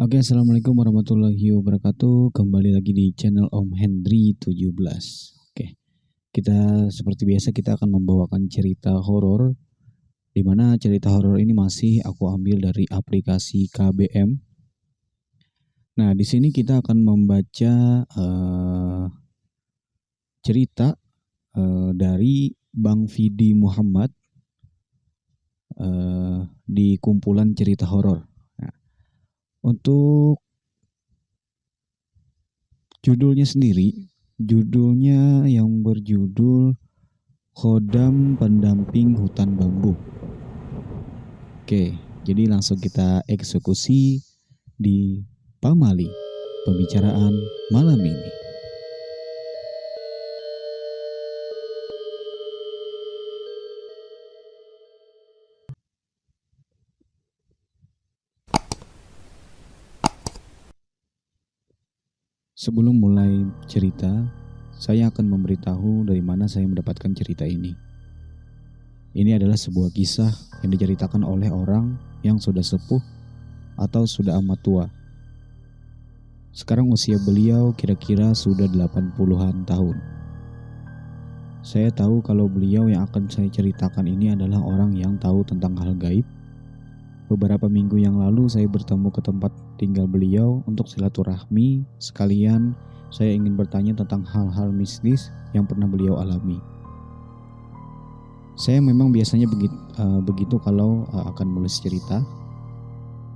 Oke, assalamualaikum warahmatullahi wabarakatuh. Kembali lagi di channel Om Hendry 17. Oke, kita seperti biasa kita akan membawakan cerita horor, di mana cerita horor ini masih aku ambil dari aplikasi KBM. Nah, di sini kita akan membaca cerita dari Bang Vidi Muhammad di kumpulan cerita horor. Nah, untuk judulnya yang berjudul Khodam Pendamping Hutan Bambu. Oke, jadi langsung kita eksekusi di pamali pembicaraan malam ini. Sebelum mulai cerita, saya akan memberitahu dari mana saya mendapatkan cerita ini. Ini adalah sebuah kisah yang diceritakan oleh orang yang sudah sepuh atau sudah amat tua. Sekarang usia beliau kira-kira sudah 80-an tahun. Saya tahu kalau beliau yang akan saya ceritakan ini adalah orang yang tahu tentang hal gaib. Beberapa minggu yang lalu saya bertemu ke tempat tinggal beliau untuk silaturahmi, sekalian saya ingin bertanya tentang hal-hal mistis yang pernah beliau alami. Saya memang biasanya begitu kalau akan menulis cerita.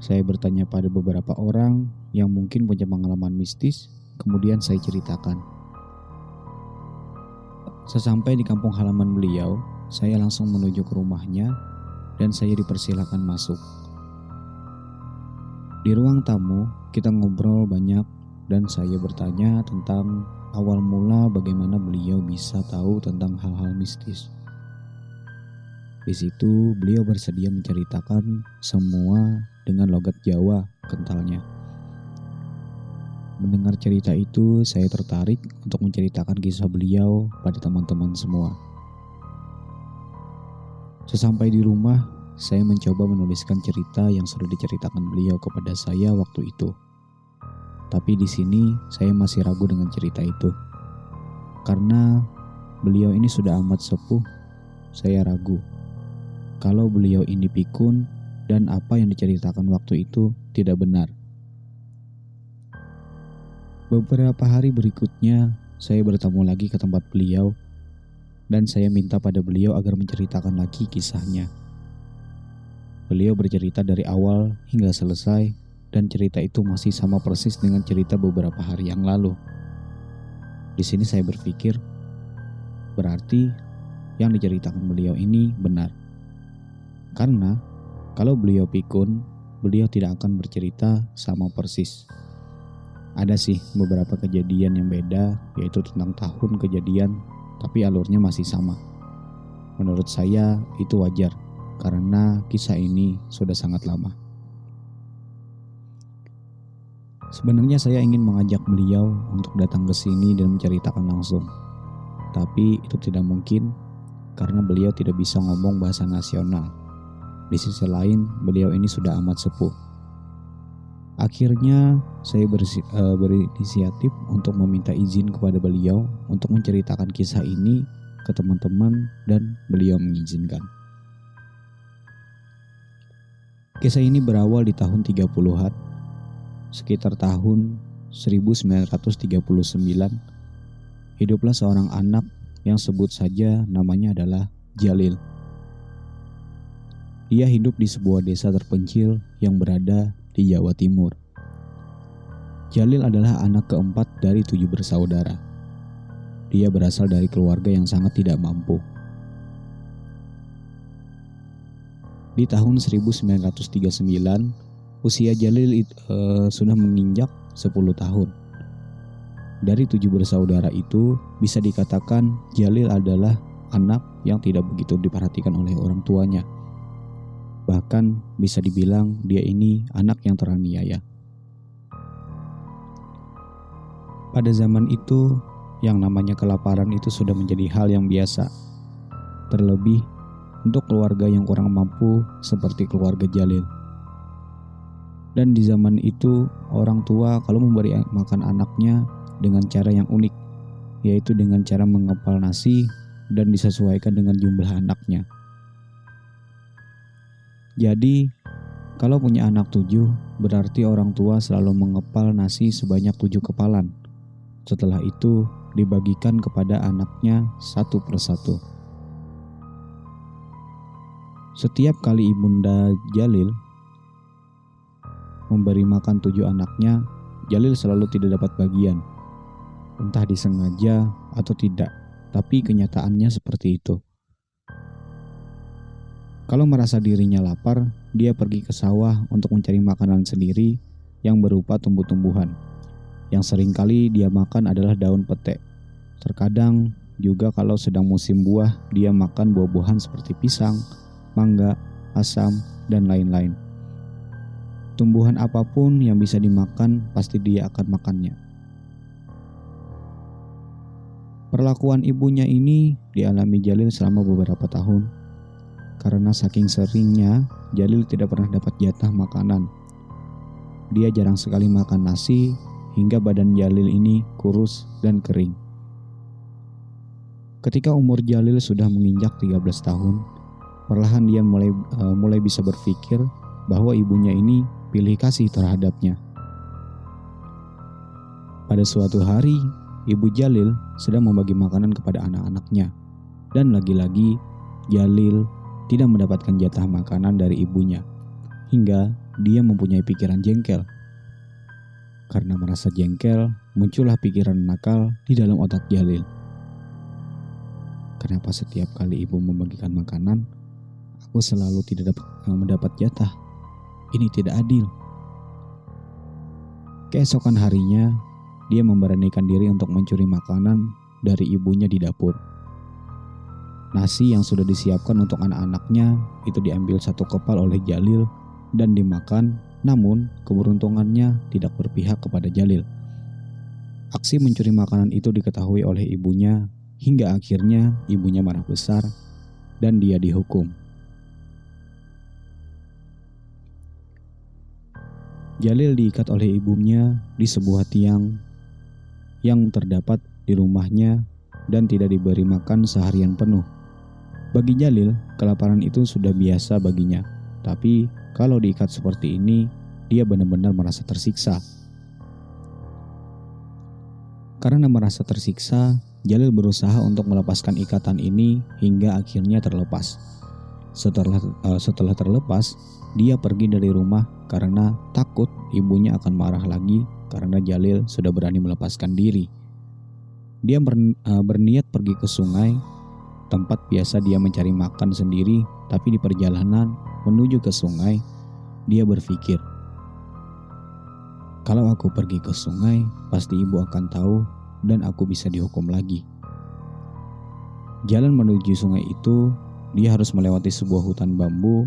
Saya bertanya pada beberapa orang yang mungkin punya pengalaman mistis, kemudian saya ceritakan. Sesampai di kampung halaman beliau, saya langsung menuju ke rumahnya dan saya dipersilakan masuk. Di ruang tamu, kita ngobrol banyak dan saya bertanya tentang awal mula bagaimana beliau bisa tahu tentang hal-hal mistis. Di situ beliau bersedia menceritakan semua dengan logat Jawa kentalnya. Mendengar cerita itu, saya tertarik untuk menceritakan kisah beliau pada teman-teman semua. Sesampai di rumah, saya mencoba menuliskan cerita yang sudah diceritakan beliau kepada saya waktu itu. Tapi di sini saya masih ragu dengan cerita itu. Karena beliau ini sudah amat sepuh, saya ragu kalau beliau ini pikun dan apa yang diceritakan waktu itu tidak benar. Beberapa hari berikutnya, saya bertemu lagi ke tempat beliau dan saya minta pada beliau agar menceritakan lagi kisahnya. Beliau bercerita dari awal hingga selesai dan cerita itu masih sama persis dengan cerita beberapa hari yang lalu. Di sini saya berpikir, berarti yang diceritakan beliau ini benar. Karena kalau beliau pikun, beliau tidak akan bercerita sama persis. Ada sih beberapa kejadian yang beda, yaitu tentang tahun kejadian, tapi alurnya masih sama. Menurut saya itu wajar, karena kisah ini sudah sangat lama. Sebenarnya saya ingin mengajak beliau untuk datang ke sini dan menceritakan langsung. Tapi itu tidak mungkin, karena beliau tidak bisa ngomong bahasa nasional. Di sisi lain, beliau ini sudah amat sepuh. Akhirnya saya berinisiatif untuk meminta izin kepada beliau untuk menceritakan kisah ini ke teman-teman dan beliau mengizinkan. Kisah ini berawal di tahun 30-an, sekitar tahun 1939. Hiduplah seorang anak yang sebut saja namanya adalah Jalil. Dia hidup di sebuah desa terpencil yang berada di Jawa Timur. Jalil adalah anak keempat dari 7 bersaudara. Dia berasal dari keluarga yang sangat tidak mampu. Di tahun 1939, usia Jalil sudah menginjak 10 tahun. Dari 7 bersaudara itu, bisa dikatakan Jalil adalah anak yang tidak begitu diperhatikan oleh orang tuanya. Bahkan bisa dibilang dia ini anak yang teraniaya. Pada zaman itu, yang namanya kelaparan itu sudah menjadi hal yang biasa. Terlebih untuk keluarga yang kurang mampu seperti keluarga Jalil. Dan di zaman itu orang tua kalau memberi makan anaknya dengan cara yang unik, yaitu dengan cara mengepal nasi dan disesuaikan dengan jumlah anaknya. Jadi kalau punya anak 7, berarti orang tua selalu mengepal nasi sebanyak 7 kepalan. Setelah itu dibagikan kepada anaknya satu persatu. Setiap kali Ibunda Jalil memberi makan 7 anaknya, Jalil selalu tidak dapat bagian. Entah disengaja atau tidak, tapi kenyataannya seperti itu. Kalau merasa dirinya lapar, dia pergi ke sawah untuk mencari makanan sendiri yang berupa tumbuh-tumbuhan. Yang seringkali dia makan adalah daun petek. Terkadang juga kalau sedang musim buah, dia makan buah-buahan seperti pisang, mangga, asam, dan lain-lain. Tumbuhan apapun yang bisa dimakan, pasti dia akan makannya. Perlakuan ibunya ini dialami Jalil selama beberapa tahun. Karena saking seringnya, Jalil tidak pernah dapat jatah makanan. Dia jarang sekali makan nasi, hingga badan Jalil ini kurus dan kering. Ketika umur Jalil sudah menginjak 13 tahun, perlahan dia mulai bisa berpikir bahwa ibunya ini pilih kasih terhadapnya. Pada suatu hari, Ibu Jalil sedang membagi makanan kepada anak-anaknya, dan lagi-lagi Jalil tidak mendapatkan jatah makanan dari ibunya, hingga dia mempunyai pikiran jengkel. Karena merasa jengkel, muncullah pikiran nakal di dalam otak Jalil. Kenapa setiap kali ibu membagikan makanan, aku selalu tidak mendapat jatah? Ini tidak adil. Keesokan harinya, dia memberanikan diri untuk mencuri makanan dari ibunya di dapur. Nasi yang sudah disiapkan untuk anak-anaknya itu diambil satu kepal oleh Jalil dan dimakan, namun keberuntungannya tidak berpihak kepada Jalil. Aksi mencuri makanan itu diketahui oleh ibunya, hingga akhirnya ibunya marah besar dan dia dihukum. Jalil diikat oleh ibunya di sebuah tiang yang terdapat di rumahnya dan tidak diberi makan seharian penuh. Bagi Jalil, kelaparan itu sudah biasa baginya. Tapi kalau diikat seperti ini, dia benar-benar merasa tersiksa. Karena merasa tersiksa, Jalil berusaha untuk melepaskan ikatan ini hingga akhirnya terlepas. Setelah terlepas, dia pergi dari rumah karena takut ibunya akan marah lagi karena Jalil sudah berani melepaskan diri. Dia berniat pergi ke sungai, tempat biasa dia mencari makan sendiri, tapi di perjalanan menuju ke sungai, dia berpikir, kalau aku pergi ke sungai, pasti ibu akan tahu dan aku bisa dihukum lagi. Jalan menuju sungai itu, dia harus melewati sebuah hutan bambu.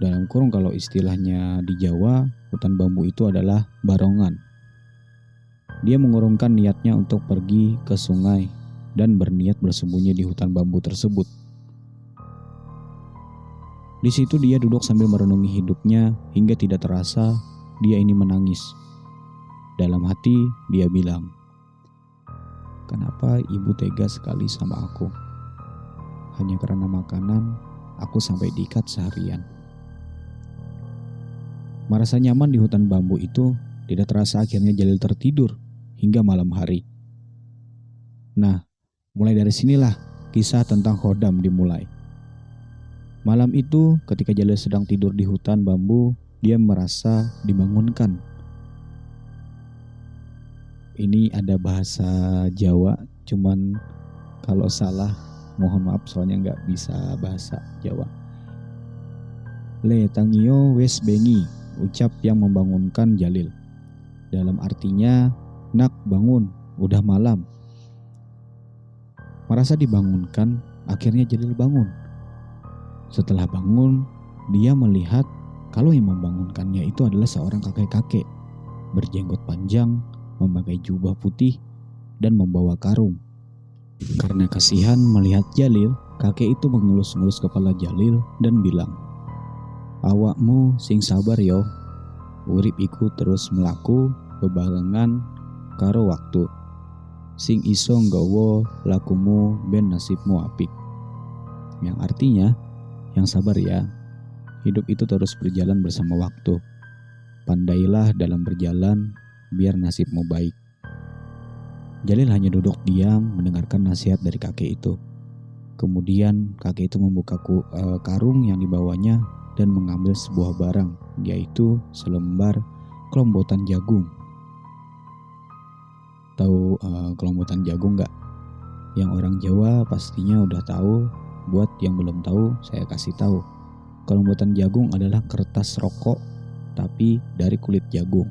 Dalam kurung kalau istilahnya di Jawa, hutan bambu itu adalah barongan. Dia mengurungkan niatnya untuk pergi ke sungai dan berniat bersembunyi di hutan bambu tersebut. Di situ dia duduk sambil merenungi hidupnya hingga tidak terasa dia ini menangis. Dalam hati dia bilang, kenapa ibu tega sekali sama aku? Hanya karena makanan, aku sampai diikat seharian. Merasa nyaman di hutan bambu itu, tidak terasa akhirnya Jalil tertidur hingga malam hari. Nah, mulai dari sinilah kisah tentang Khodam dimulai. Malam itu, ketika Jalil sedang tidur di hutan bambu, dia merasa dibangunkan. Ini ada bahasa Jawa, cuman kalau salah mohon maaf soalnya nggak bisa bahasa Jawa. Le tangio wes bengi, ucap yang membangunkan Jalil. Dalam artinya, nak bangun, udah malam. Merasa dibangunkan, akhirnya Jalil bangun. Setelah bangun, dia melihat kalau yang membangunkannya itu adalah seorang kakek-kakek berjenggot panjang, memakai jubah putih, dan membawa karung. Karena kasihan melihat Jalil, kakek itu mengelus-ngelus kepala Jalil dan bilang, awakmu sing sabar yo, urip iku terus melaku bebarengan karo waktu. Sing iso nggawa lakumu ben nasibmu apik. Yang artinya, yang sabar ya. Hidup itu terus berjalan bersama waktu. Pandailah dalam berjalan biar nasibmu baik. Jalil hanya duduk diam mendengarkan nasihat dari kakek itu. Kemudian kakek itu membuka karung yang dibawanya dan mengambil sebuah barang, yaitu selembar kelombotan jagung. Tahu kelombotan jagung nggak? Yang orang Jawa pastinya udah tahu. Buat yang belum tahu, saya kasih tahu. Kelombotan jagung adalah kertas rokok, tapi dari kulit jagung.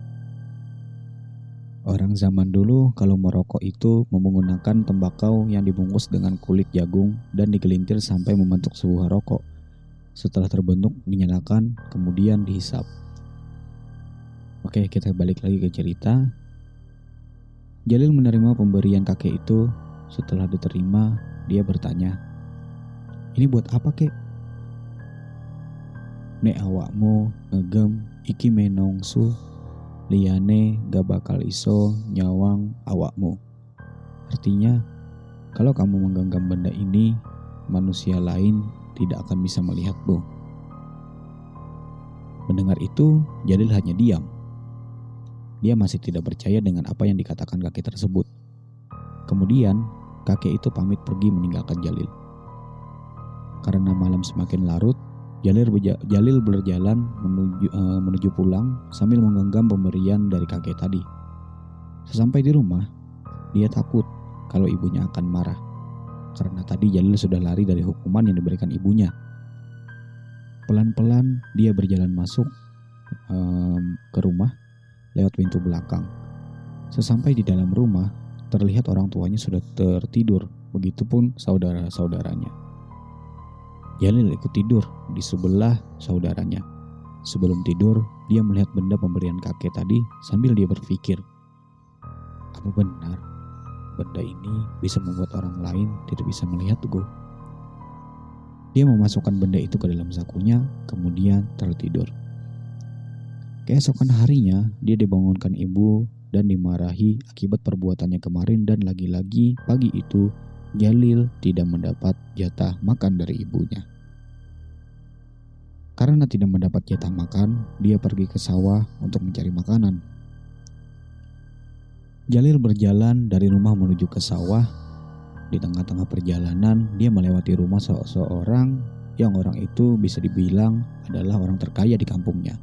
Orang zaman dulu kalau merokok itu menggunakan tembakau yang dibungkus dengan kulit jagung dan digelintir sampai membentuk sebuah rokok. Setelah terbentuk dinyalakan, kemudian dihisap. Oke, kita balik lagi ke cerita. Jalil menerima pemberian kakek itu. Setelah diterima, dia bertanya, "Ini buat apa, kek?" "Nek awakmu ngegem iki menungsu, liyane gak bakal iso nyawang awakmu." Artinya, kalau kamu menggenggam benda ini, manusia lain tidak akan bisa melihatmu. Mendengar itu, Jalil hanya diam. Dia masih tidak percaya dengan apa yang dikatakan kakek tersebut. Kemudian, kakek itu pamit pergi meninggalkan Jalil. Karena malam semakin larut, Jalil berjalan menuju pulang sambil menggenggam pemberian dari kakek tadi. Sesampai di rumah, dia takut kalau ibunya akan marah. Karena tadi Jalil sudah lari dari hukuman yang diberikan ibunya. Pelan-pelan dia berjalan masuk ke rumah lewat pintu belakang. Sesampai di dalam rumah, terlihat orang tuanya sudah tertidur, begitupun saudara-saudaranya. Jalil ikut tidur di sebelah saudaranya. Sebelum tidur, dia melihat benda pemberian kakek tadi sambil dia berpikir, apa benar benda ini bisa membuat orang lain tidak bisa melihatku? Dia memasukkan benda itu ke dalam sakunya, kemudian tertidur. Keesokan harinya, dia dibangunkan ibu dan dimarahi akibat perbuatannya kemarin, dan lagi-lagi pagi itu Jalil tidak mendapat jatah makan dari ibunya. Karena tidak mendapat jatah makan, dia pergi ke sawah untuk mencari makanan. Jalil berjalan dari rumah menuju ke sawah. Di tengah-tengah perjalanan, dia melewati rumah seseorang yang orang itu bisa dibilang adalah orang terkaya di kampungnya.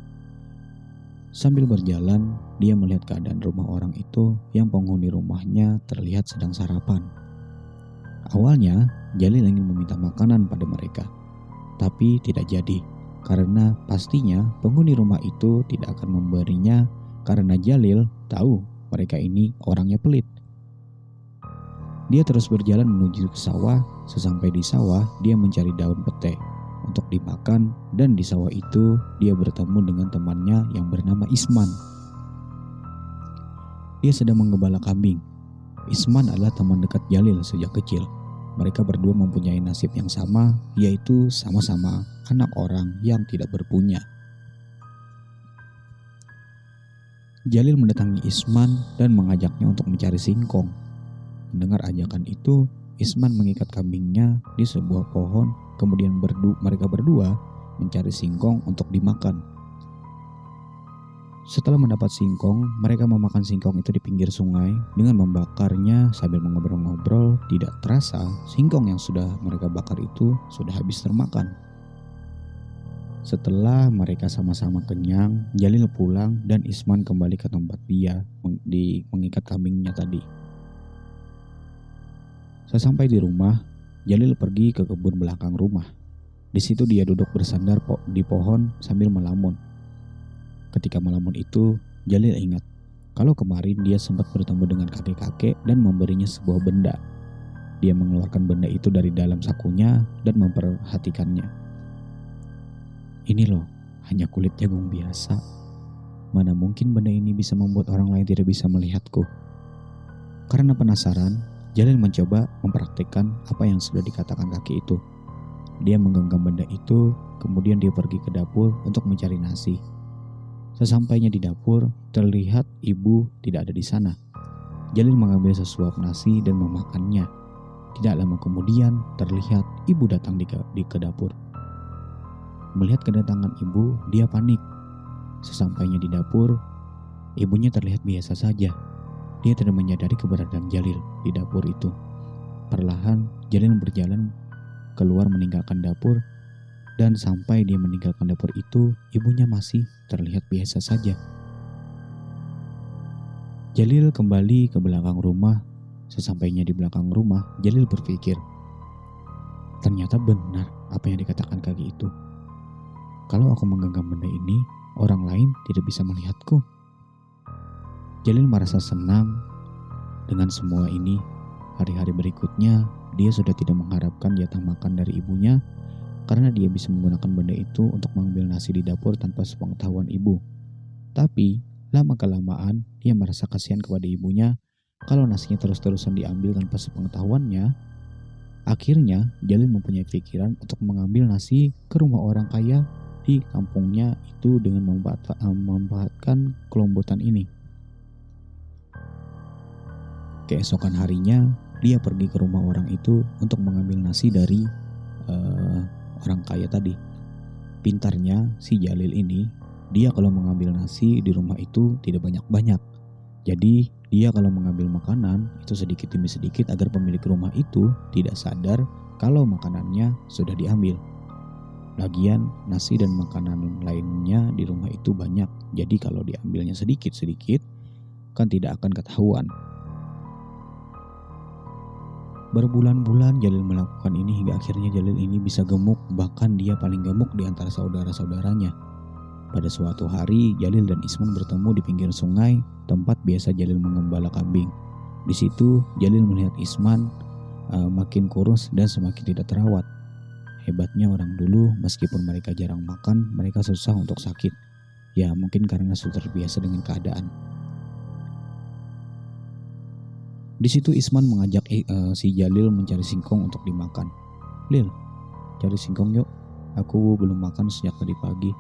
Sambil berjalan, dia melihat keadaan rumah orang itu yang penghuni rumahnya terlihat sedang sarapan. Awalnya, Jalil ingin meminta makanan pada mereka, tapi tidak jadi, karena pastinya penghuni rumah itu tidak akan memberinya karena Jalil tahu mereka ini orangnya pelit. Dia terus berjalan menuju ke sawah. Sesampai di sawah, dia mencari daun pete untuk dimakan, dan di sawah itu dia bertemu dengan temannya yang bernama Isman. Dia sedang menggembala kambing. Isman adalah teman dekat Jalil sejak kecil. Mereka berdua mempunyai nasib yang sama, yaitu sama-sama anak orang yang tidak berpunya. Jalil mendatangi Isman dan mengajaknya untuk mencari singkong. Mendengar ajakan itu, Isman mengikat kambingnya di sebuah pohon, kemudian mereka berdua mencari singkong untuk dimakan. Setelah mendapat singkong, mereka memakan singkong itu di pinggir sungai dengan membakarnya sambil mengobrol-ngobrol. Tidak terasa, singkong yang sudah mereka bakar itu sudah habis termakan. Setelah mereka sama-sama kenyang, Jalil pulang dan Isman kembali ke tempat dia mengikat kambingnya tadi. Sesampai di rumah, Jalil pergi ke kebun belakang rumah. Di situ dia duduk bersandar di pohon sambil melamun. Ketika melamun itu, Jalil ingat kalau kemarin dia sempat bertemu dengan kakek-kakek dan memberinya sebuah benda. Dia mengeluarkan benda itu dari dalam sakunya dan memperhatikannya. Ini loh, hanya kulit jagung biasa. Mana mungkin benda ini bisa membuat orang lain tidak bisa melihatku? Karena penasaran, Jalil mencoba mempraktikkan apa yang sudah dikatakan kakek itu. Dia menggenggam benda itu, kemudian dia pergi ke dapur untuk mencari nasi. Sesampainya di dapur, terlihat ibu tidak ada di sana. Jalil mengambil sesuap nasi dan memakannya. Tidak lama kemudian, terlihat ibu datang ke dapur. Melihat kedatangan ibu, dia panik. Sesampainya di dapur, ibunya terlihat biasa saja. Dia tidak menyadari keberadaan Jalil di dapur itu. Perlahan, Jalil berjalan keluar meninggalkan dapur, dan sampai dia meninggalkan dapur itu, ibunya masih terlihat biasa saja. Jalil kembali ke belakang rumah. Sesampainya di belakang rumah, Jalil berpikir, ternyata benar apa yang dikatakan kakek itu. Kalau aku menggenggam benda ini, orang lain tidak bisa melihatku. Jalil merasa senang dengan semua ini. Hari-hari berikutnya, dia sudah tidak mengharapkan jatah makan dari ibunya karena dia bisa menggunakan benda itu untuk mengambil nasi di dapur tanpa sepengetahuan ibu. Tapi, lama-kelamaan, dia merasa kasihan kepada ibunya kalau nasinya terus-terusan diambil tanpa sepengetahuannya. Akhirnya, Jalil mempunyai pikiran untuk mengambil nasi ke rumah orang kaya di kampungnya itu dengan memanfaatkan kelembutan ini. Keesokan harinya, dia pergi ke rumah orang itu untuk mengambil nasi dari orang kaya tadi. Pintarnya si Jalil ini, dia kalau mengambil nasi di rumah itu tidak banyak-banyak. Jadi dia kalau mengambil makanan itu sedikit demi sedikit agar pemilik rumah itu tidak sadar kalau makanannya sudah diambil. Lagian nasi dan makanan lainnya di rumah itu banyak. Jadi kalau diambilnya sedikit-sedikit kan tidak akan ketahuan. Berbulan-bulan Jalil melakukan ini hingga akhirnya Jalil ini bisa gemuk, bahkan dia paling gemuk di antara saudara-saudaranya. Pada suatu hari, Jalil dan Isman bertemu di pinggir sungai, tempat biasa Jalil mengembala kambing. Di situ, Jalil melihat Isman makin kurus dan semakin tidak terawat. Hebatnya orang dulu, meskipun mereka jarang makan, mereka susah untuk sakit. Ya, mungkin karena sudah terbiasa dengan keadaan. Di situ Isman mengajak si Jalil mencari singkong untuk dimakan. Lil, cari singkong yuk. Aku belum makan sejak tadi pagi.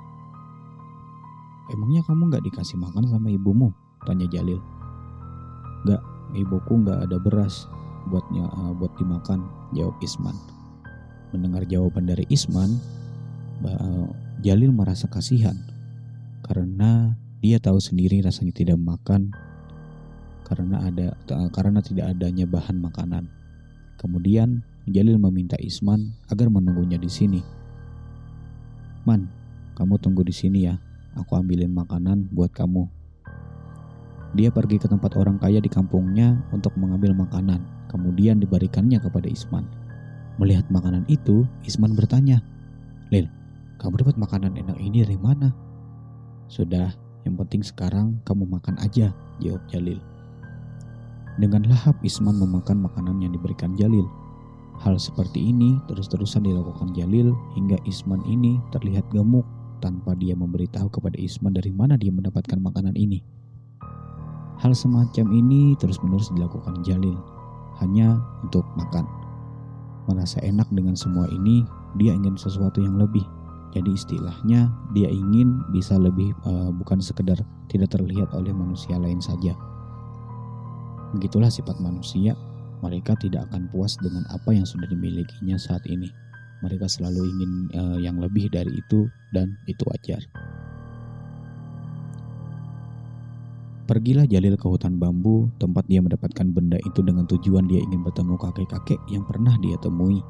Emangnya kamu gak dikasih makan sama ibumu? Tanya Jalil. Gak, ibuku gak ada beras buat dimakan, jawab Isman. Mendengar jawaban dari Isman, Jalil merasa kasihan karena dia tahu sendiri rasanya tidak makan karena tidak adanya bahan makanan. Kemudian Jalil meminta Isman agar menunggunya di sini. Man, kamu tunggu di sini ya. Aku ambilin makanan buat kamu. Dia pergi ke tempat orang kaya di kampungnya untuk mengambil makanan. Kemudian diberikannya kepada Isman. Melihat makanan itu, Isman bertanya, Lil, kamu dapat makanan enak ini dari mana? Sudah, yang penting sekarang kamu makan aja, jawab Jalil. Dengan lahap Isman memakan makanan yang diberikan Jalil. Hal seperti ini terus-terusan dilakukan Jalil hingga Isman ini terlihat gemuk tanpa dia memberitahu kepada Isman dari mana dia mendapatkan makanan ini. Hal semacam ini terus-menerus dilakukan Jalil hanya untuk makan. Merasa enak dengan semua ini, dia ingin sesuatu yang lebih. Jadi istilahnya dia ingin bisa lebih, bukan sekedar tidak terlihat oleh manusia lain saja. Begitulah sifat manusia, mereka tidak akan puas dengan apa yang sudah dimilikinya saat ini. Mereka selalu ingin yang lebih dari itu, dan itu wajar. Pergilah Jalil ke hutan bambu, tempat dia mendapatkan benda itu dengan tujuan dia ingin bertemu kakek-kakek yang pernah dia temui.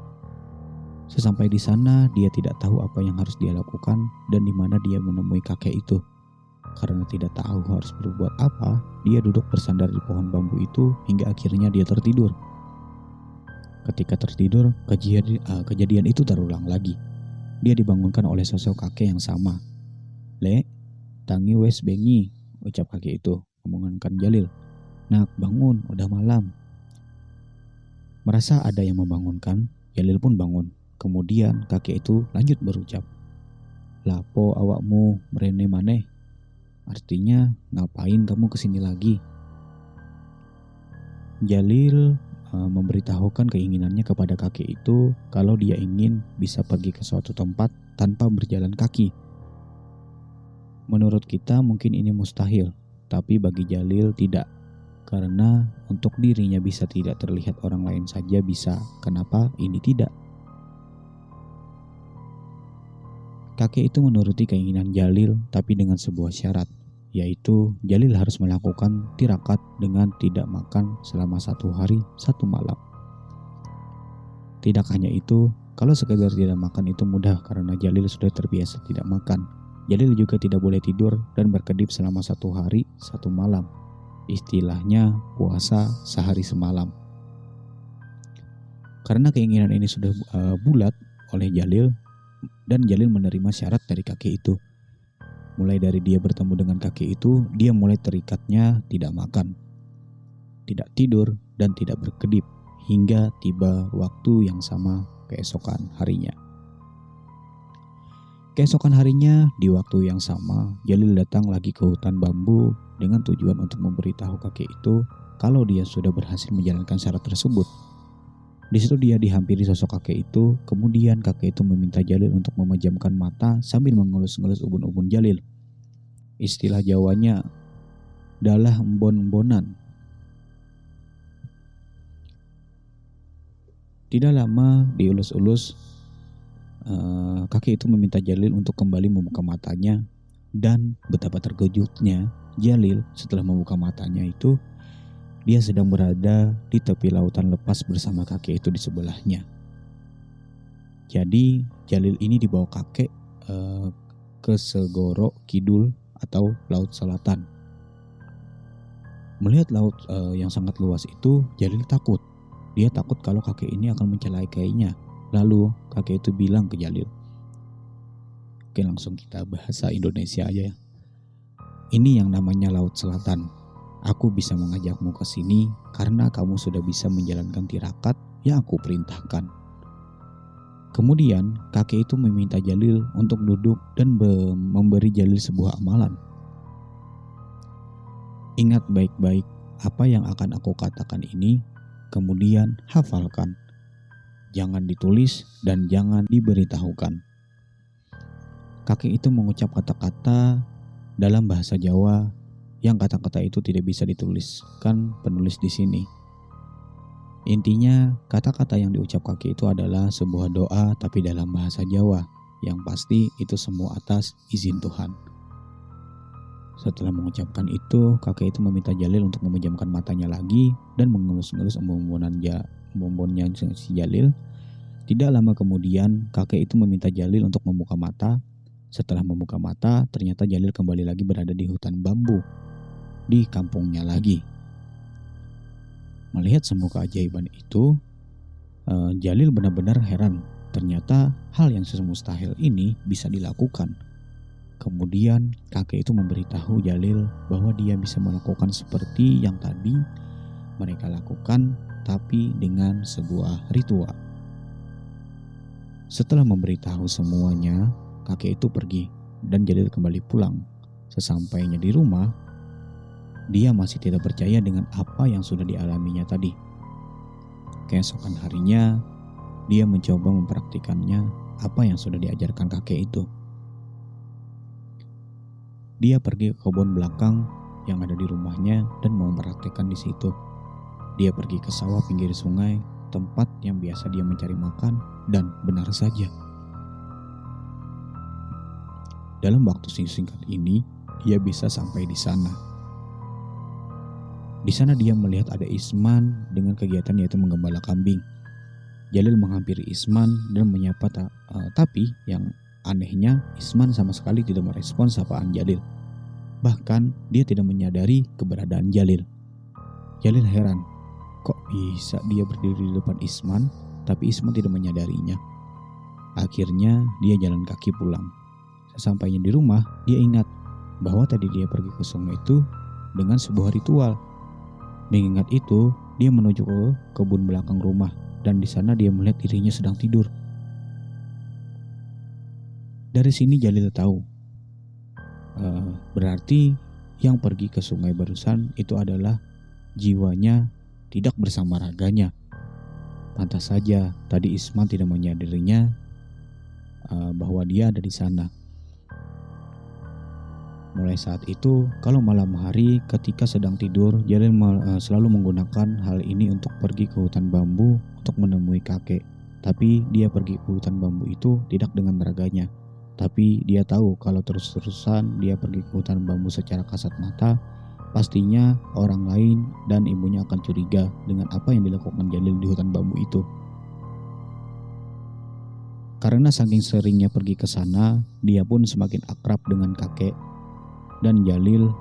Sesampai di sana, dia tidak tahu apa yang harus dia lakukan dan di mana dia menemui kakek itu. Karena tidak tahu harus berbuat apa, dia duduk bersandar di pohon bambu itu hingga akhirnya dia tertidur. Ketika tertidur, kejadian itu terulang lagi. Dia dibangunkan oleh sosok kakek yang sama. Le, tangi wes bengi, ucap kakek itu, memengankan Jalil. Nak, bangun, udah malam. Merasa ada yang membangunkan, Jalil pun bangun. Kemudian kakek itu lanjut berucap, Lapo awakmu merene maneh? Artinya, ngapain kamu kesini lagi? Jalil memberitahukan keinginannya kepada kakek itu kalau dia ingin bisa pergi ke suatu tempat tanpa berjalan kaki. Menurut kita mungkin ini mustahil, tapi bagi Jalil tidak. Karena untuk dirinya bisa tidak terlihat, orang lain saja bisa. Kenapa ini tidak? Kakek itu menuruti keinginan Jalil, tapi dengan sebuah syarat, yaitu Jalil harus melakukan tirakat dengan tidak makan selama 1 hari 1 malam. Tidak hanya itu, kalau sekedar tidak makan itu mudah karena Jalil sudah terbiasa tidak makan. Jalil juga tidak boleh tidur dan berkedip selama 1 hari 1 malam. Istilahnya puasa sehari semalam. Karena keinginan ini sudah bulat oleh Jalil, dan Jalil menerima syarat dari kakek itu. Mulai dari dia bertemu dengan kakek itu, dia mulai terikatnya tidak makan, tidak tidur, dan tidak berkedip hingga tiba waktu yang sama keesokan harinya. Keesokan harinya, di waktu yang sama, Jalil datang lagi ke hutan bambu dengan tujuan untuk memberitahu kakek itu kalau dia sudah berhasil menjalankan syarat tersebut. Di situ dia dihampiri sosok kakek itu, kemudian kakek itu meminta Jalil untuk memejamkan mata sambil mengelus-ngelus ubun-ubun Jalil. Istilah Jawanya adalah embon-embonan. Tidak lama diulus-ulus, kakek itu meminta Jalil untuk kembali membuka matanya, dan betapa terkejutnya Jalil setelah membuka matanya itu, dia sedang berada di tepi lautan lepas bersama kakek itu di sebelahnya. Jadi Jalil ini dibawa kakek ke Segoro Kidul atau Laut Selatan. Melihat laut yang sangat luas itu, Jalil takut. Dia takut kalau kakek ini akan mencelakainya. Lalu kakek itu bilang ke Jalil, oke, langsung kita bahasa Indonesia aja ya. Ini yang namanya Laut Selatan. Aku bisa mengajakmu ke sini karena kamu sudah bisa menjalankan tirakat yang aku perintahkan. Kemudian kakek itu meminta Jalil untuk duduk dan memberi Jalil sebuah amalan. Ingat baik-baik apa yang akan aku katakan ini, kemudian hafalkan. Jangan ditulis dan jangan diberitahukan. Kakek itu mengucap kata-kata dalam bahasa Jawa yang kata-kata itu tidak bisa dituliskan penulis di sini. Intinya, kata-kata yang diucap kakek itu adalah sebuah doa tapi dalam bahasa Jawa. Yang pasti itu semua atas izin Tuhan. Setelah mengucapkan itu, kakek itu meminta Jalil untuk memejamkan matanya lagi dan mengelus-ngelus embun-embunnya si Jalil. Tidak lama kemudian, kakek itu meminta Jalil untuk membuka mata. Setelah membuka mata, ternyata Jalil kembali lagi berada di hutan bambu, di kampungnya lagi. Melihat semua keajaiban itu, Jalil benar-benar heran. Ternyata hal yang semustahil ini bisa dilakukan. Kemudian kakek itu memberitahu Jalil bahwa dia bisa melakukan seperti yang tadi mereka lakukan, tapi dengan sebuah ritual. Setelah memberitahu semuanya, kakek itu pergi dan Jalil kembali pulang. Sesampainya di rumah, dia masih tidak percaya dengan apa yang sudah dialaminya tadi. Keesokan harinya, dia mencoba mempraktikannya apa yang sudah diajarkan kakek itu. Dia pergi ke kebun belakang yang ada di rumahnya dan mempraktikkan di situ. Dia pergi ke sawah pinggir sungai, tempat yang biasa dia mencari makan, dan benar saja. Dalam waktu singkat ini, dia bisa sampai di sana. Di sana dia melihat ada Isman dengan kegiatan yaitu menggembala kambing. Jalil menghampiri Isman dan menyapa, tapi yang anehnya Isman sama sekali tidak merespons sapaan Jalil. Bahkan dia tidak menyadari keberadaan Jalil. Jalil heran, kok bisa dia berdiri di depan Isman, tapi Isman tidak menyadarinya. Akhirnya dia jalan kaki pulang. Sesampainya di rumah, dia ingat bahwa tadi dia pergi ke sungai itu dengan sebuah ritual. Mengingat itu, dia menuju ke kebun belakang rumah dan di sana dia melihat dirinya sedang tidur. Dari sini Jalil tahu, berarti yang pergi ke sungai barusan itu adalah jiwanya tidak bersama raganya. Pantas saja tadi Isman tidak menyadarinya bahwa dia ada di sana. Mulai saat itu, kalau malam hari ketika sedang tidur, Jalil selalu menggunakan hal ini untuk pergi ke hutan bambu untuk menemui kakek. Tapi dia pergi ke hutan bambu itu tidak dengan raganya. Tapi dia tahu kalau terus-terusan dia pergi ke hutan bambu secara kasat mata, pastinya orang lain dan ibunya akan curiga dengan apa yang dilakukan Jalil di hutan bambu itu. Karena saking seringnya pergi ke sana, dia pun semakin akrab dengan kakek. Dan Jalil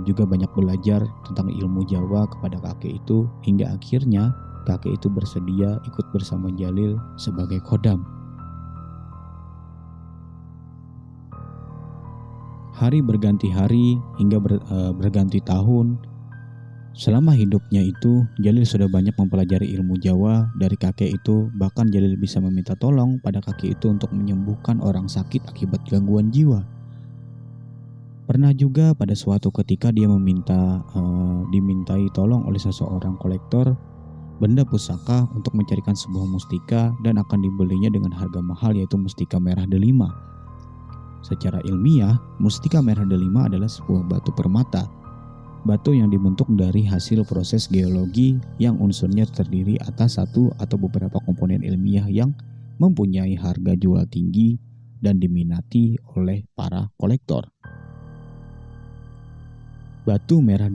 juga banyak belajar tentang ilmu Jawa kepada kakek itu, hingga akhirnya kakek itu bersedia ikut bersama Jalil sebagai khodam. Hari berganti hari hingga berganti tahun. Selama hidupnya itu, Jalil sudah banyak mempelajari ilmu Jawa dari kakek itu. Bahkan Jalil bisa meminta tolong pada kakek itu untuk menyembuhkan orang sakit akibat gangguan jiwa. Pernah juga pada suatu ketika dia dimintai tolong oleh seseorang kolektor benda pusaka untuk mencarikan sebuah mustika dan akan dibelinya dengan harga mahal, yaitu mustika merah delima. Secara ilmiah, mustika merah delima adalah sebuah batu permata. Batu yang dibentuk dari hasil proses geologi yang unsurnya terdiri atas satu atau beberapa komponen ilmiah yang mempunyai harga jual tinggi dan diminati oleh para kolektor. Batu merah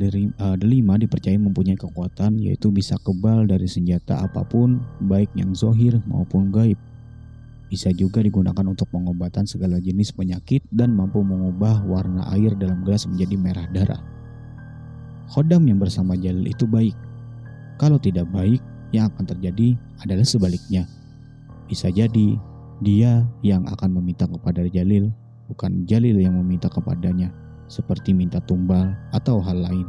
delima dipercaya mempunyai kekuatan, yaitu bisa kebal dari senjata apapun, baik yang zohir maupun gaib. Bisa juga digunakan untuk pengobatan segala jenis penyakit dan mampu mengubah warna air dalam gelas menjadi merah darah. Khodam yang bersama Jalil itu baik. Kalau tidak baik, yang akan terjadi adalah sebaliknya. Bisa jadi dia yang akan meminta kepada Jalil, bukan Jalil yang meminta kepadanya, seperti minta tumbal atau hal lain.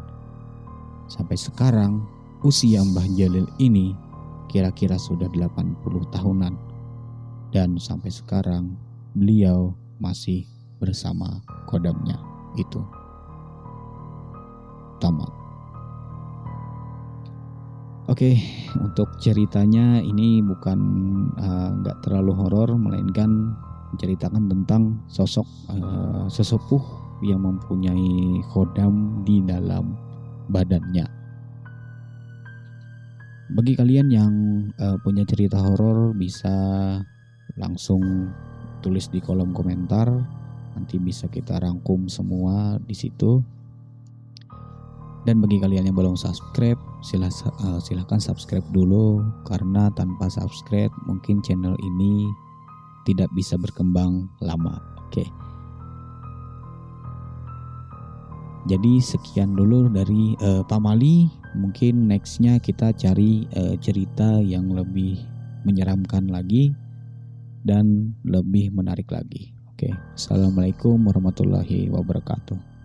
Sampai sekarang, usia Mbah Jalil ini kira-kira sudah 80 tahunan. Dan sampai sekarang, beliau masih bersama khodamnya itu. Tamat. Oke, untuk ceritanya ini bukan nggak terlalu horor, melainkan menceritakan tentang sosok sesepuh yang mempunyai khodam di dalam badannya. Bagi kalian yang punya cerita horor bisa langsung tulis di kolom komentar, nanti bisa kita rangkum semua di situ. Dan bagi kalian yang belum subscribe, silahkan subscribe dulu, karena tanpa subscribe mungkin channel ini tidak bisa berkembang lama. Oke. Jadi sekian dulu dari Pak Mali. Mungkin nextnya kita cari cerita yang lebih menyeramkan lagi dan lebih menarik lagi. Oke. Assalamualaikum warahmatullahi wabarakatuh.